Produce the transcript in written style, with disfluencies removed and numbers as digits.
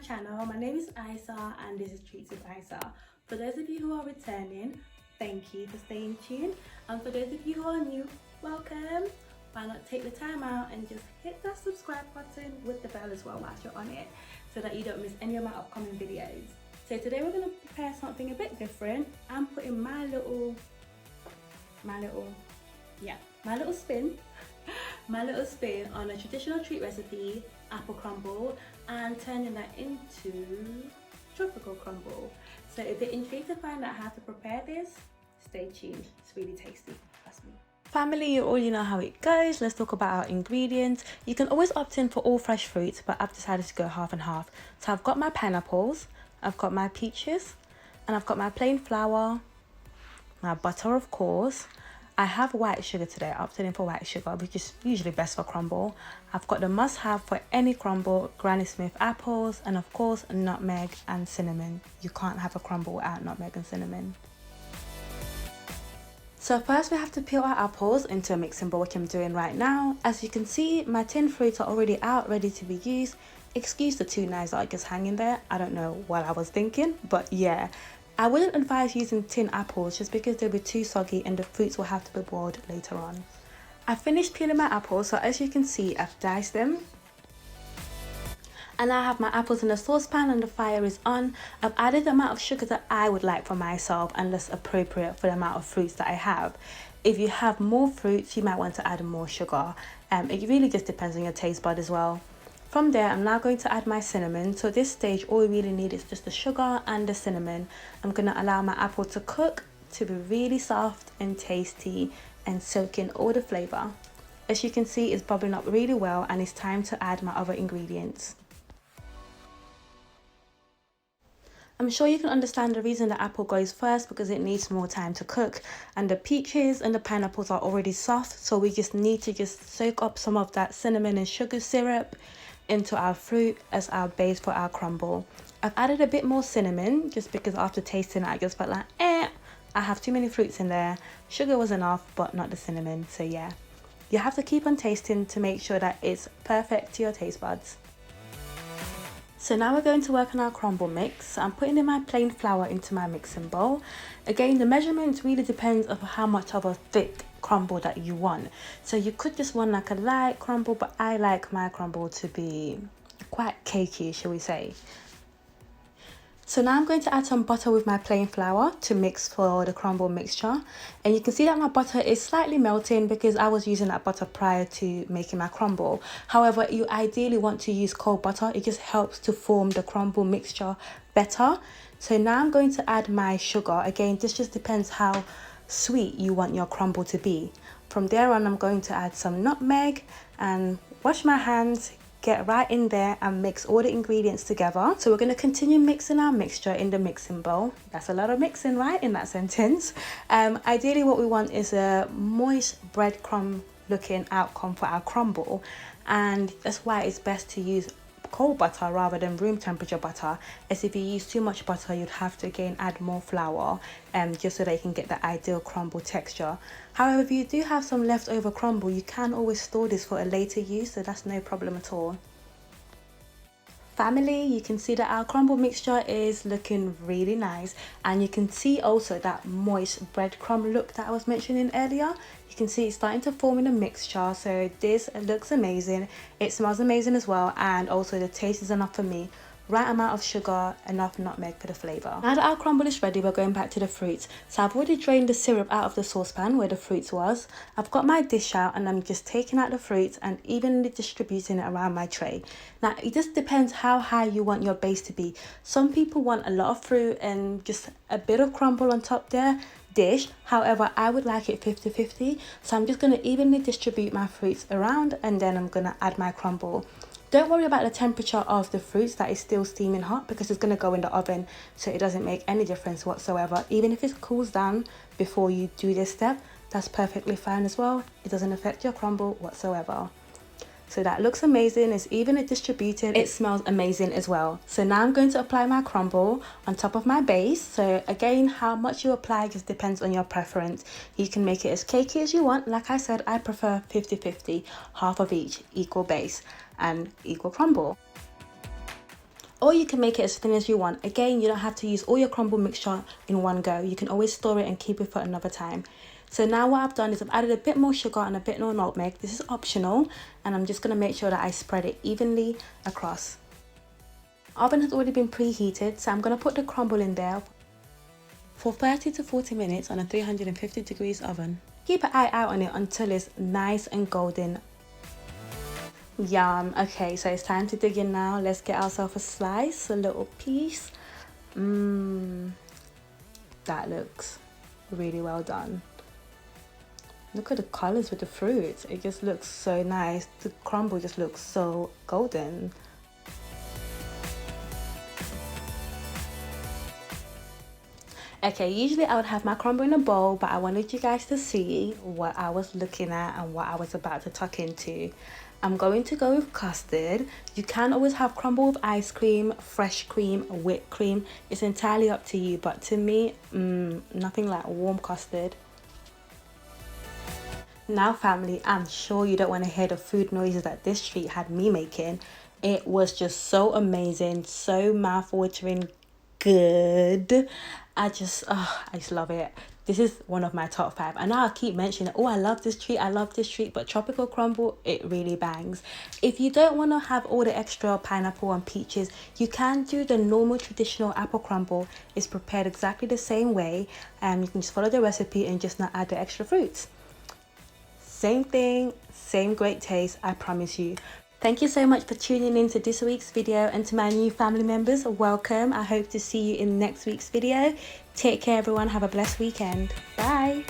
channel. My name is Isa and this is Treats with Isa. For those of you who are returning, thank you for staying tuned. And for those of you who are new, welcome. Why not take the time out and just hit that subscribe button with the bell as well whilst you're on it, so that you don't miss any of my upcoming videos. So today we're going to prepare something a bit different. I'm putting my little spin on a traditional treat recipe, apple crumble, and turning that into tropical crumble. So if you're intrigued to find out how to prepare this, stay tuned. It's really tasty, trust me. Family, you already know how it goes. Let's talk about our ingredients. You can always opt in for all fresh fruits, but I've decided to go half and half. So I've got my pineapples, I've got my peaches, and I've got my plain flour, my butter of course. I have white sugar today. I opted in for white sugar, which is usually best for crumble. I've got the must-have for any crumble, Granny Smith apples, and of course nutmeg and cinnamon. You can't have a crumble without nutmeg and cinnamon. So first we have to peel our apples into a mixing bowl, which I'm doing right now. As you can see, my tinned fruits are already out, ready to be used. Excuse the two knives that are just hanging there. I don't know what I was thinking, but yeah. I wouldn't advise using tin apples just because they'll be too soggy and the fruits will have to be boiled later on. I finished peeling my apples, so as you can see, I've diced them. And I have my apples in a saucepan and the fire is on. I've added the amount of sugar that I would like for myself and that's appropriate for the amount of fruits that I have. If you have more fruits, you might want to add more sugar. It really just depends on your taste bud as well. From there, I'm now going to add my cinnamon. So at this stage, all we really need is just the sugar and the cinnamon. I'm going to allow my apple to cook to be really soft and tasty and soak in all the flavour. As you can see, it's bubbling up really well and it's time to add my other ingredients. I'm sure you can understand the reason the apple goes first, because it needs more time to cook, and the peaches and the pineapples are already soft, so we just need to just soak up some of that cinnamon and sugar syrup into our fruit as our base for our crumble. I've added a bit more cinnamon just because after tasting it I just felt like I have too many fruits in there. Sugar was enough, but not the cinnamon, so yeah. You have to keep on tasting to make sure that it's perfect to your taste buds. So now we're going to work on our crumble mix. I'm putting in my plain flour into my mixing bowl. Again, the measurements really depends on how much of a thick crumble that you want. So you could just want like a light crumble, but I like my crumble to be quite cakey, shall we say. So now I'm going to add some butter with my plain flour to mix for the crumble mixture. And you can see that my butter is slightly melting because I was using that butter prior to making my crumble. However, you ideally want to use cold butter. It just helps to form the crumble mixture better. So now I'm going to add my sugar. Again, this just depends how sweet you want your crumble to be. From there on, I'm going to add some nutmeg and wash my hands. Get right in there and mix all the ingredients together. So we're going to continue mixing our mixture in the mixing bowl. That's a lot of mixing, right, in that sentence. Ideally what we want is a moist breadcrumb looking outcome for our crumble, and that's why it's best to use cold butter rather than room temperature butter, as if you use too much butter you'd have to again add more flour just so that you can get the ideal crumble texture. However, if you do have some leftover crumble, you can always store this for a later use, so that's no problem at all. Family, you can see that our crumble mixture is looking really nice, and you can see also that moist breadcrumb look that I was mentioning earlier. You can see it's starting to form in a mixture, so this looks amazing. It smells amazing as well, and also the taste is enough for me. Right amount of sugar, enough nutmeg for the flavour. Now that our crumble is ready, we're going back to the fruits. So I've already drained the syrup out of the saucepan where the fruits was. I've got my dish out and I'm just taking out the fruits and evenly distributing it around my tray. Now it just depends how high you want your base to be. Some people want a lot of fruit and just a bit of crumble on top there. Dish. However, I would like it 50-50, so I'm just going to evenly distribute my fruits around and then I'm going to add my crumble. Don't worry about the temperature of the fruits, that is still steaming hot, because it's going to go in the oven, so it doesn't make any difference whatsoever. Even if it cools down before you do this step, that's perfectly fine as well. It doesn't affect your crumble whatsoever. So that looks amazing, it's evenly distributed, it smells amazing as well. So now I'm going to apply my crumble on top of my base. So again, how much you apply just depends on your preference. You can make it as cakey as you want. Like I said, I prefer 50-50, half of each, equal base and equal crumble. Or you can make it as thin as you want. Again, you don't have to use all your crumble mixture in one go. You can always store it and keep it for another time. So now what I've done is I've added a bit more sugar and a bit more nutmeg. This is optional, and I'm just going to make sure that I spread it evenly across. Oven has already been preheated, so I'm going to put the crumble in there for 30 to 40 minutes on a 350 degrees oven. Keep an eye out on it until it's nice and golden. Yum. Okay, so it's time to dig in now. Let's get ourselves a slice, a little piece. That looks really well done. Look at the colors with the fruit. It just looks so nice. The crumble just looks so golden. Okay, usually I would have my crumble in a bowl, but I wanted you guys to see what I was looking at and what I was about to tuck into. I'm going to go with custard. You can always have crumble with ice cream, fresh cream, whipped cream. It's entirely up to you, but to me, nothing like warm custard. Now family, I'm sure you don't want to hear the food noises that this treat had me making. It was just so amazing, so mouth-watering good. I just love it. This is one of my top 5. I know I keep mentioning, oh, I love this treat, but tropical crumble, it really bangs. If you don't want to have all the extra pineapple and peaches, you can do the normal traditional apple crumble. It's prepared exactly the same way, and you can just follow the recipe and just not add the extra fruits. Same thing, same great taste, I promise you. Thank you so much for tuning in to this week's video, and to my new family members, welcome. I hope to see you in next week's video. Take care everyone, have a blessed weekend. Bye.